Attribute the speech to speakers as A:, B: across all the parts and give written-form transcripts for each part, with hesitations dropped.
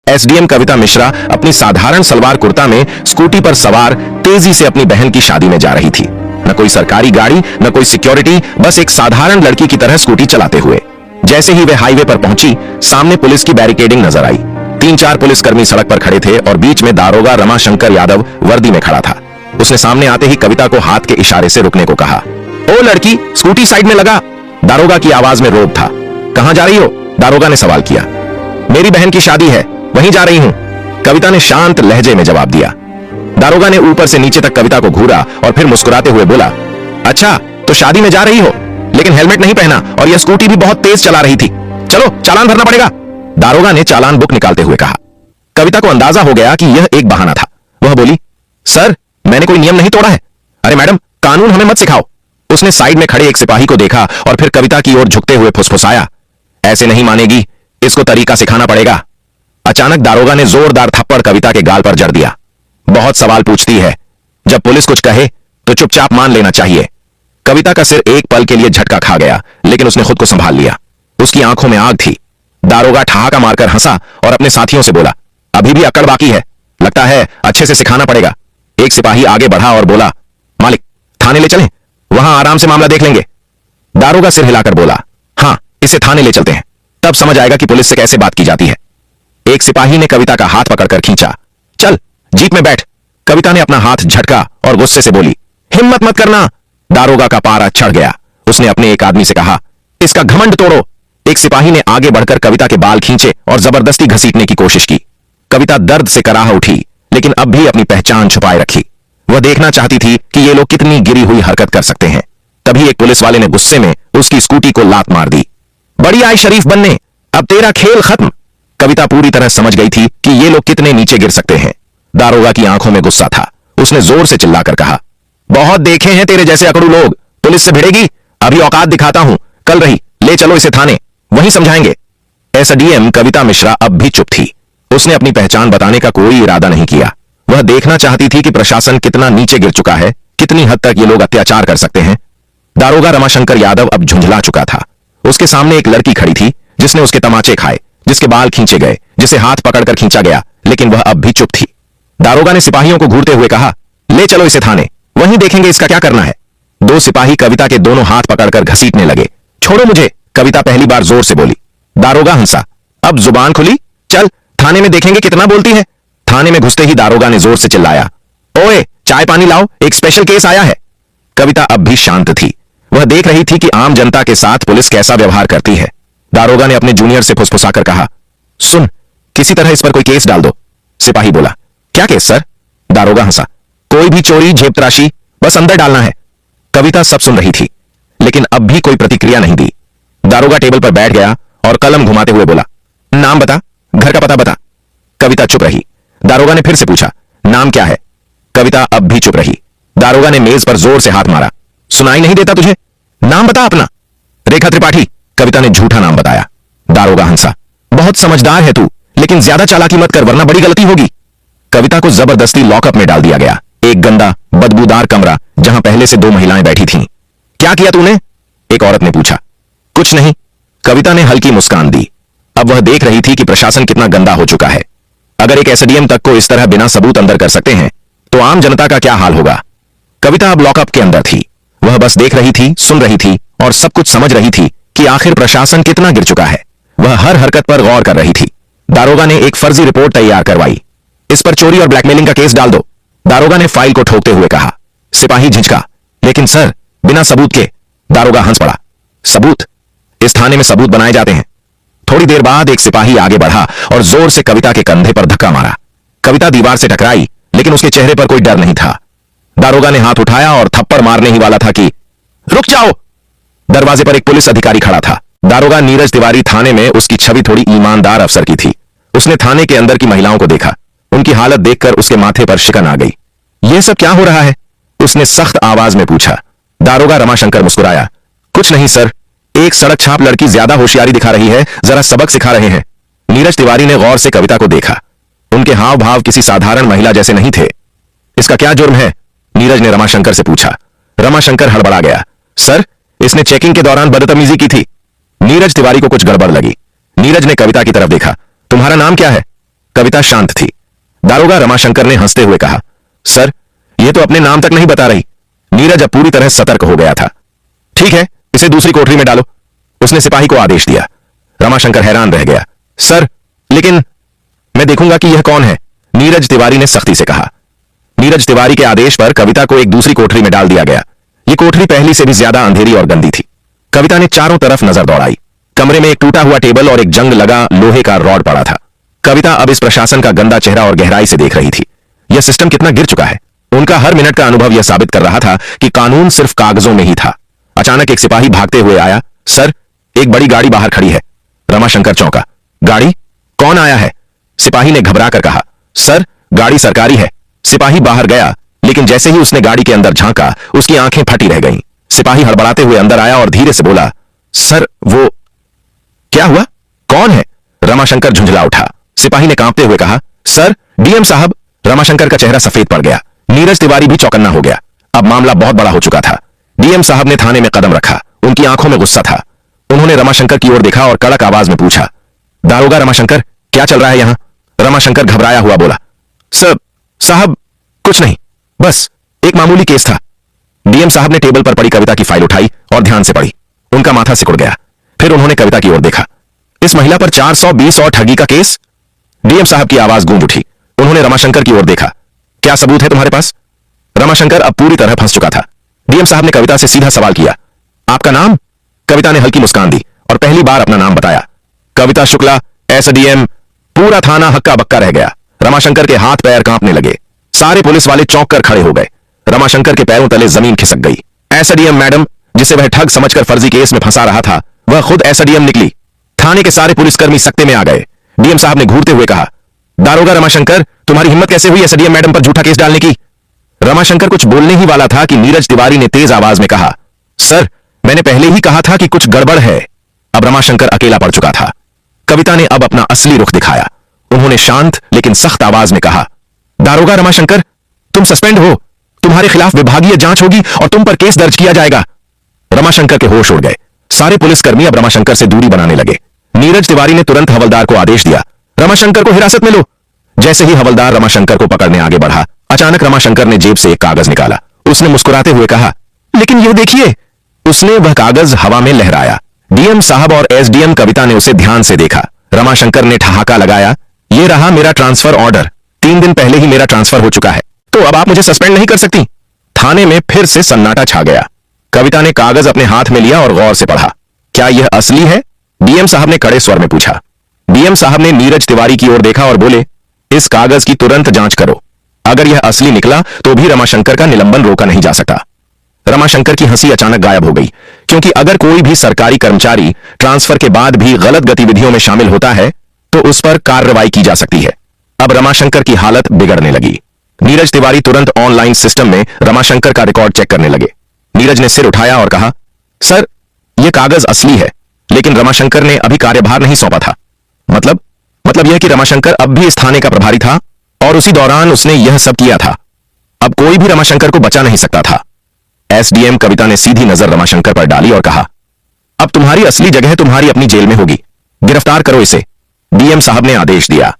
A: SDM कविता मिश्रा अपनी साधारण सलवार कुर्ता में स्कूटी पर सवार तेजी से अपनी बहन की शादी में जा रही थी। न कोई सरकारी गाड़ी, न कोई सिक्योरिटी, बस एक साधारण लड़की की तरह स्कूटी चलाते हुए। जैसे ही वे हाईवे पर पहुंची, सामने पुलिस की बैरिकेडिंग नजर आई। 3-4 पुलिसकर्मी सड़क पर खड़े थे और बीच में दारोगा रमाशंकर यादव वर्दी में खड़ा था। उसने सामने आते ही कविता को हाथ के इशारे से रुकने को कहा। ओ लड़की, स्कूटी साइड में लगा। दारोगा की आवाज में रोब था। कहां जा रही हो? दारोगा ने सवाल किया। मेरी बहन की शादी है, वहीं जा रही हूं, कविता ने शांत लहजे में जवाब दिया। दारोगा ने ऊपर से नीचे तक कविता को घूरा और फिर मुस्कुराते हुए बोला, अच्छा तो शादी में जा रही हो, लेकिन हेलमेट नहीं पहना और यह स्कूटी भी बहुत तेज चला रही थी। चलो चालान भरना पड़ेगा। दारोगा ने चालान बुक निकालते हुए कहा। कविता को अंदाजा हो गया कि यह एक बहाना था। वह बोली, सर मैंने कोई नियम नहीं तोड़ा है। अरे मैडम, कानून हमें मत सिखाओ। उसने साइड में खड़े एक सिपाही को देखा और फिर कविता की ओर झुकते हुए फुसफुसाया, ऐसे नहीं मानेगी, इसको तरीका सिखाना पड़ेगा। अचानक दारोगा ने जोरदार थप्पड़ कविता के गाल पर जड़ दिया। बहुत सवाल पूछती है, जब पुलिस कुछ कहे तो चुपचाप मान लेना चाहिए। कविता का सिर एक पल के लिए झटका खा गया, लेकिन उसने खुद को संभाल लिया। उसकी आंखों में आग थी। दारोगा ठहाका मारकर हंसा और अपने साथियों से बोला, अभी भी अकड़ बाकी है, लगता है अच्छे से सिखाना पड़ेगा। एक सिपाही आगे बढ़ा और बोला, मालिक थाने ले चलें, वहां आराम से मामला देख लेंगे। दारोगा सिर हिलाकर बोला, हां इसे थाने ले चलते हैं, तब समझ आएगा कि पुलिस से कैसे बात की जाती है। एक सिपाही ने कविता का हाथ पकड़कर खींचा। चल जीप में बैठ। कविता ने अपना हाथ झटका और गुस्से से बोली, हिम्मत मत करना। दारोगा का पारा चढ़ गया। उसने अपने एक आदमी से कहा, इसका घमंड तोड़ो। एक सिपाही ने आगे बढ़कर कविता के बाल खींचे और जबरदस्ती घसीटने की कोशिश की। कविता दर्द से कराह उठी, लेकिन अब भी अपनी पहचान छुपाए रखी। वह देखना चाहती थी कि ये लोग कितनी गिरी हुई हरकत कर सकते हैं। तभी एक पुलिस वाले ने गुस्से में उसकी स्कूटी को लात मार दी। बड़ी आई शरीफ बनने, अब तेरा खेल खत्म। कविता पूरी तरह समझ गई थी कि ये लोग कितने नीचे गिर सकते हैं। दारोगा की आंखों में गुस्सा था। उसने जोर से चिल्लाकर कहा, बहुत देखे हैं तेरे जैसे अकड़ू लोग, पुलिस से भिड़ेगी? अभी औकात दिखाता हूं, कल रही, ले चलो इसे थाने, वहीं समझाएंगे। एसडीएम कविता मिश्रा अब भी चुप थी। उसने अपनी पहचान बताने का कोई इरादा नहीं किया। वह देखना चाहती थी कि प्रशासन कितना नीचे गिर चुका है, कितनी हद तक ये लोग अत्याचार कर सकते हैं। दारोगा रमाशंकर यादव अब झुंझला चुका था। उसके सामने एक लड़की खड़ी थी जिसने उसके तमाचे खाए, जिसके बाल खींचे गए, जिसे हाथ पकड़कर खींचा गया, लेकिन वह अब भी चुप थी। दारोगा ने सिपाहियों को घूरते हुए कहा, ले चलो इसे थाने, वहीं देखेंगे इसका क्या करना है। 2 सिपाही कविता के दोनों हाथ पकड़कर घसीटने लगे। छोड़ो मुझे, कविता पहली बार जोर से बोली। दारोगा हंसा, अब जुबान खुली, चल थाने में देखेंगे कितना बोलती है। थाने में घुसते ही दारोगा ने जोर से चिल्लाया, ओए चाय पानी लाओ, एक स्पेशल केस आया है। कविता अब भी शांत थी। वह देख रही थी कि आम जनता के साथ पुलिस कैसा व्यवहार करती है। दारोगा ने अपने जूनियर से फुसफुसाकर कहा, सुन, किसी तरह इस पर कोई केस डाल दो। सिपाही बोला, क्या केस सर? दारोगा हंसा, कोई भी चोरी जेबतराशी, बस अंदर डालना है। कविता सब सुन रही थी, लेकिन अब भी कोई प्रतिक्रिया नहीं दी। दारोगा टेबल पर बैठ गया और कलम घुमाते हुए बोला, नाम बता, घर का पता बता। कविता चुप रही। दारोगा ने फिर से पूछा, नाम क्या है? कविता अब भी चुप रही। दारोगा ने मेज पर जोर से हाथ मारा, सुनाई नहीं देता तुझे? नाम बता अपना। रेखा त्रिपाठी। कविता ने झूठा नाम बताया। दारोगा हंसा, बहुत समझदार है तू, लेकिन ज्यादा चालाकी मत कर वरना बड़ी गलती होगी। कविता को जबरदस्ती लॉकअप में डाल दिया गया। एक गंदा बदबूदार कमरा, जहां पहले से 2 महिलाएं बैठी थीं। क्या किया तूने? एक औरत ने पूछा। कुछ नहीं, कविता ने हल्की मुस्कान दी। अब वह देख रही थी कि प्रशासन कितना गंदा हो चुका है। अगर एक एसडीएम तक को इस तरह बिना सबूत अंदर कर सकते हैं, तो आम जनता का क्या हाल होगा। कविता अब लॉकअप के अंदर थी। वह बस देख रही थी, सुन रही थी और सब कुछ समझ रही थी कि आखिर प्रशासन कितना गिर चुका है। वह हर हरकत पर गौर कर रही थी। दारोगा ने एक फर्जी रिपोर्ट तैयार करवाई। इस पर चोरी और ब्लैकमेलिंग का केस डाल दो, दारोगा ने फाइल को ठोकते हुए कहा। सिपाही झिझका, लेकिन सर बिना सबूत के। दारोगा हंस पड़ा, सबूत? इस थाने में सबूत बनाए जाते हैं। थोड़ी देर बाद एक सिपाही आगे बढ़ा और जोर से कविता के कंधे पर धक्का मारा। कविता दीवार से टकराई, लेकिन उसके चेहरे पर कोई डर नहीं था। दारोगा ने हाथ उठाया और थप्पड़ मारने ही वाला था कि रुक जाओ। दरवाजे पर एक पुलिस अधिकारी खड़ा था। दारोगा नीरज तिवारी थाने में उसकी छवि थोड़ी ईमानदार अफसर की थी। उसने थाने के अंदर की महिलाओं को देखा। उनकी हालत देखकर उसके माथे पर शिकन आ गई। यह सब क्या हो रहा है? उसने सख्त आवाज में पूछा। दारोगा रमाशंकर मुस्कुराया, कुछ नहीं सर, एक सड़क छाप लड़की ज्यादा होशियारी दिखा रही है, जरा सबक सिखा रहे हैं। नीरज तिवारी ने गौर से कविता को देखा। उनके हाव भाव किसी साधारण महिला जैसे नहीं थे। इसका क्या जुर्म है? नीरज ने रमाशंकर से पूछा। रमाशंकर हड़बड़ा गया, सर इसने चेकिंग के दौरान बदतमीजी की थी। नीरज तिवारी को कुछ गड़बड़ लगी। नीरज ने कविता की तरफ देखा, तुम्हारा नाम क्या है? कविता शांत थी। दारोगा रमाशंकर ने हंसते हुए कहा, सर, यह तो अपने नाम तक नहीं बता रही। नीरज अब पूरी तरह सतर्क हो गया था। ठीक है, इसे दूसरी कोठरी में डालो, उसने सिपाही को आदेश दिया। रमाशंकर हैरान रह गया। सर, लेकिन मैं देखूंगा कि यह कौन है, नीरज तिवारी ने सख्ती से कहा। नीरज तिवारी के आदेश पर कविता को एक दूसरी कोठरी में डाल दिया गया। यह कोठरी पहली से भी ज्यादा अंधेरी और गंदी थी। कविता ने चारों तरफ नजर दौड़ाई। कमरे में एक टूटा हुआ टेबल और एक जंग लगा लोहे का रॉड पड़ा था। कविता अब इस प्रशासन का गंदा चेहरा और गहराई से देख रही थी। यह सिस्टम कितना गिर चुका है। उनका हर मिनट का अनुभव यह साबित कर रहा था कि कानून सिर्फ कागजों में ही था। अचानक एक सिपाही भागते हुए आया। सर, एक बड़ी गाड़ी बाहर खड़ी है। रमाशंकर चौंका। गाड़ी? कौन आया है? सिपाही ने घबरा कर कहा। सर, गाड़ी सरकारी है। सिपाही बाहर गया, लेकिन जैसे ही उसने गाड़ी के अंदर झांका, उसकी आंखें फटी रह गईं। सिपाही हड़बड़ाते हुए अंदर आया और धीरे से बोला, सर, वो क्या हुआ? कौन है? रमाशंकर झुंझला उठा। सिपाही ने कांपते हुए कहा, सर, डीएम साहब। रमाशंकर का चेहरा सफेद पड़ गया। नीरज तिवारी भी चौकन्ना हो गया। अब मामला बहुत बड़ा हो चुका था। डीएम साहब ने थाने में कदम रखा। उनकी आंखों में गुस्सा था। उन्होंने रमाशंकर की ओर देखा और कड़क आवाज में पूछा, दारोगा रमाशंकर, क्या चल रहा है यहां? रमाशंकर घबराया हुआ बोला, सर, साहब, कुछ नहीं, बस एक मामूली केस था। डीएम साहब ने टेबल पर पड़ी कविता की फाइल उठाई और ध्यान से पढ़ी। उनका माथा सिकुड़ गया। फिर उन्होंने कविता की ओर देखा। इस महिला पर 420 और ठगी का केस? डीएम साहब की आवाज गूंज उठी। उन्होंने रमाशंकर की ओर देखा। क्या सबूत है तुम्हारे पास? रमाशंकर अब पूरी तरह फंस चुका था। डीएम साहब ने कविता से सीधा सवाल किया, आपका नाम? कविता ने हल्की मुस्कान दी और पहली बार अपना नाम बताया। कविता शुक्ला, एसडीएम। पूरा थाना हक्का बक्का रह गया। रमाशंकर के हाथ पैर कांपने लगे। सारे पुलिस वाले चौंक कर खड़े हो गए। रमाशंकर के पैरों तले जमीन खिसक गई। एसडीएम मैडम, जिसे वह ठग समझकर फर्जी केस में फंसा रहा था, वह खुद एसडीएम निकली। थाने के सारे पुलिसकर्मी सख्ते में आ गए। डीएम साहब ने घूरते हुए कहा, दारोगा रमाशंकर, तुम्हारी हिम्मत कैसे हुई एसडीएम मैडम पर झूठा केस डालने की? रमाशंकर कुछ बोलने ही वाला था कि नीरज तिवारी ने तेज आवाज में कहा, सर, मैंने पहले ही कहा था कि कुछ गड़बड़ है। अब रमाशंकर अकेला पड़ चुका था। कविता ने अब अपना असली रुख दिखाया। उन्होंने शांत लेकिन सख्त आवाज में कहा, दारोगा रमाशंकर, तुम सस्पेंड हो। तुम्हारे खिलाफ विभागीय जांच होगी और तुम पर केस दर्ज किया जाएगा। रमाशंकर के होश उड़ गए। सारे पुलिसकर्मी अब रमाशंकर से दूरी बनाने लगे। नीरज तिवारी ने तुरंत हवलदार को आदेश दिया, रमाशंकर को हिरासत में लो। जैसे ही हवलदार रमाशंकर को पकड़ने आगे बढ़ा, अचानक रमाशंकर ने जेब से एक कागज निकाला। उसने मुस्कुराते हुए कहा, लेकिन यह देखिए। उसने वह कागज हवा में लहराया। डीएम साहब और एसडीएम कविता ने उसे ध्यान से देखा। रमाशंकर ने ठहाका लगाया, यह रहा मेरा ट्रांसफर ऑर्डर। 3 दिन पहले ही मेरा ट्रांसफर हो चुका है, तो अब आप मुझे सस्पेंड नहीं कर सकती। थाने में फिर से सन्नाटा छा गया। कविता ने कागज अपने हाथ में लिया और गौर से पढ़ा। क्या यह असली है? डीएम साहब ने कड़े स्वर में पूछा। डीएम साहब ने नीरज तिवारी की ओर देखा और बोले, इस कागज की तुरंत जांच करो। अगर यह असली निकला तो भी रमाशंकर का निलंबन रोका नहीं जा सकता। रमाशंकर की हंसी अचानक गायब हो गई, क्योंकि अगर कोई भी सरकारी कर्मचारी ट्रांसफर के बाद भी गलत गतिविधियों में शामिल होता है तो उस पर कार्रवाई की जा सकती है। अब रमाशंकर की हालत बिगड़ने लगी। नीरज तिवारी तुरंत ऑनलाइन सिस्टम में रमाशंकर का रिकॉर्ड चेक करने लगे। नीरज ने सिर उठाया और कहा, सर, यह कागज असली है, लेकिन रमाशंकर ने अभी कार्यभार नहीं सौंपा था। मतलब यह कि रमाशंकर अब भी इस थाने का प्रभारी था और उसी दौरान उसने यह सब किया था। अब कोई भी रमाशंकर को बचा नहीं सकता था। एसडीएम कविता ने सीधी नजर रमाशंकर पर डाली और कहा, अब तुम्हारी असली जगह तुम्हारी अपनी जेल में होगी। गिरफ्तार करो इसे। डीएम साहब ने आदेश दिया।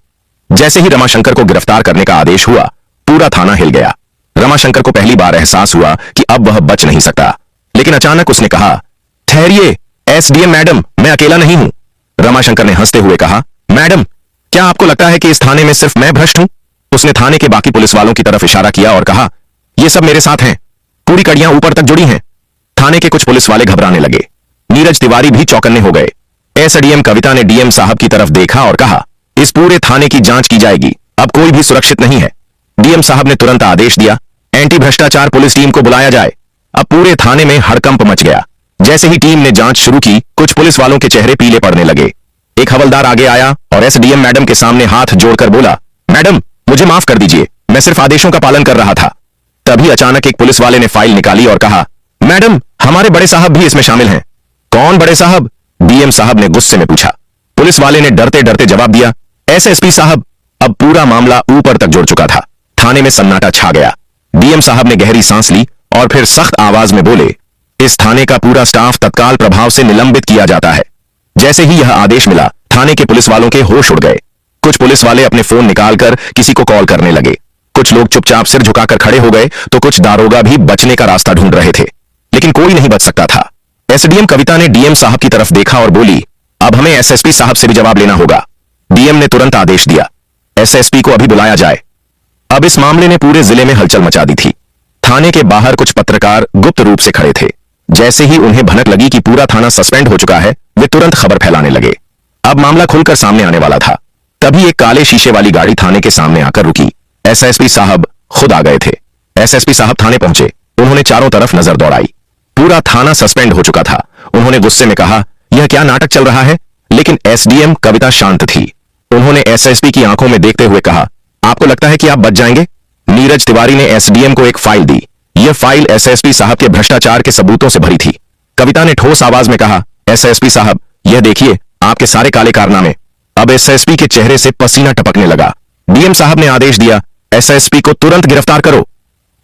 A: जैसे ही रमाशंकर को गिरफ्तार करने का आदेश हुआ, पूरा थाना हिल गया। रमाशंकर को पहली बार एहसास हुआ कि अब वह बच नहीं सकता। लेकिन अचानक उसने कहा, ठहरिए एसडीएम मैडम, मैं अकेला नहीं हूं। रमाशंकर ने हंसते हुए कहा, मैडम, क्या आपको लगता है कि इस थाने में सिर्फ मैं भ्रष्ट हूं? उसने थाने के बाकी पुलिस वालों की तरफ इशारा किया और कहा, ये सब मेरे साथ हैं। पूरी कड़ियां ऊपर तक जुड़ी हैं। थाने के कुछ पुलिस वाले घबराने लगे। नीरज तिवारी भी चौकन्ने हो गए। एसडीएम कविता ने डीएम साहब की तरफ देखा और कहा, इस पूरे थाने की जांच की जाएगी। अब कोई भी सुरक्षित नहीं है। डीएम साहब ने तुरंत आदेश दिया, एंटी भ्रष्टाचार पुलिस टीम को बुलाया जाए। अब पूरे थाने में हड़कंप मच गया। जैसे ही टीम ने जांच शुरू की, कुछ पुलिस वालों के चेहरे पीले पड़ने लगे। एक हवलदार आगे आया और एसडीएम मैडम के सामने हाथ जोड़कर बोला, मैडम, मुझे माफ कर दीजिए, मैं सिर्फ आदेशों का पालन कर रहा था। तभी अचानक एक पुलिस वाले ने फाइल निकाली और कहा, मैडम, हमारे बड़े साहब भी इसमें शामिल हैं। कौन बड़े साहब? डीएम साहब ने गुस्से में पूछा। पुलिस वाले ने डरते डरते जवाब दिया, एसएसपी साहब। अब पूरा मामला ऊपर तक जुड़ चुका था। थाने में सन्नाटा छा गया। डीएम साहब ने गहरी सांस ली और फिर सख्त आवाज में बोले, इस थाने का पूरा स्टाफ तत्काल प्रभाव से निलंबित किया जाता है। जैसे ही यह आदेश मिला, थाने के पुलिस वालों के होश उड़ गए। कुछ पुलिस वाले अपने फोन निकालकर किसी को कॉल करने लगे। कुछ लोग चुपचाप सिर झुकाकर खड़े हो गए तो कुछ दारोगा भी बचने का रास्ता ढूंढ रहे थे, लेकिन कोई नहीं बच सकता था। एसडीएम कविता ने डीएम साहब की तरफ देखा और बोली, अब हमें एसएसपी साहब से भी जवाब लेना होगा। डीएम ने तुरंत आदेश दिया, एसएसपी को अभी बुलाया जाए। अब इस मामले ने पूरे जिले में हलचल मचा दी थी। थाने के बाहर कुछ पत्रकार गुप्त रूप से खड़े थे। जैसे ही उन्हें भनक लगी कि पूरा थाना सस्पेंड हो चुका है, वे तुरंत खबर फैलाने लगे। अब मामला खुलकर सामने आने वाला था। तभी एक काले शीशे वाली गाड़ी थाने के सामने आकर रुकी। एसएसपी साहब खुद आ गए थे। एसएसपी साहब थाने पहुंचे। उन्होंने चारों तरफ नजर दौड़ाई। पूरा थाना सस्पेंड हो चुका था। उन्होंने गुस्से में कहा, यह क्या नाटक चल रहा है? लेकिन एसडीएम कविता शांत थी। उन्होंने एसएसपी की आंखों में देखते हुए कहा, आपको लगता है कि आप बच जाएंगे? नीरज तिवारी ने एसडीएम को एक फाइल दी। यह फाइल एसएसपी साहब के भ्रष्टाचार के सबूतों से भरी थी। कविता ने ठोस आवाज में कहा, एसएसपी साहब, यह देखिए आपके सारे काले कारनामे। अब एसएसपी के चेहरे से पसीना टपकने लगा। डीएम साहब ने आदेश दिया, एसएसपी को तुरंत गिरफ्तार करो।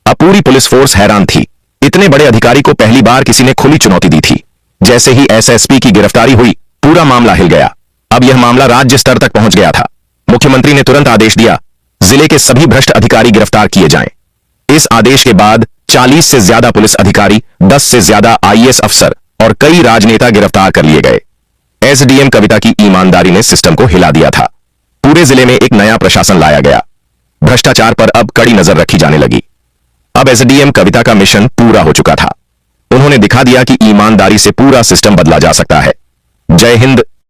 A: अब पूरी पुलिस फोर्स हैरान थी। इतने बड़े अधिकारी को पहली बार किसी ने खुली चुनौती दी थी। जैसे ही एसएसपी की गिरफ्तारी हुई, पूरा मामला हिल गया। अब यह मामला राज्य स्तर तक पहुंच गया था। मुख्यमंत्री ने तुरंत आदेश दिया, जिले के सभी भ्रष्ट अधिकारी गिरफ्तार किए जाएं। इस आदेश के बाद 40 से ज्यादा पुलिस अधिकारी, 10 से ज्यादा आईएएस अफसर और कई राजनेता गिरफ्तार कर लिए गए। एसडीएम कविता की ईमानदारी ने सिस्टम को हिला दिया था। पूरे जिले में एक नया प्रशासन लाया गया। भ्रष्टाचार पर अब कड़ी नजर रखी जाने लगी। अब एसडीएम कविता का मिशन पूरा हो चुका था। उन्होंने दिखा दिया कि ईमानदारी से पूरा सिस्टम बदला जा सकता है। जय हिंद,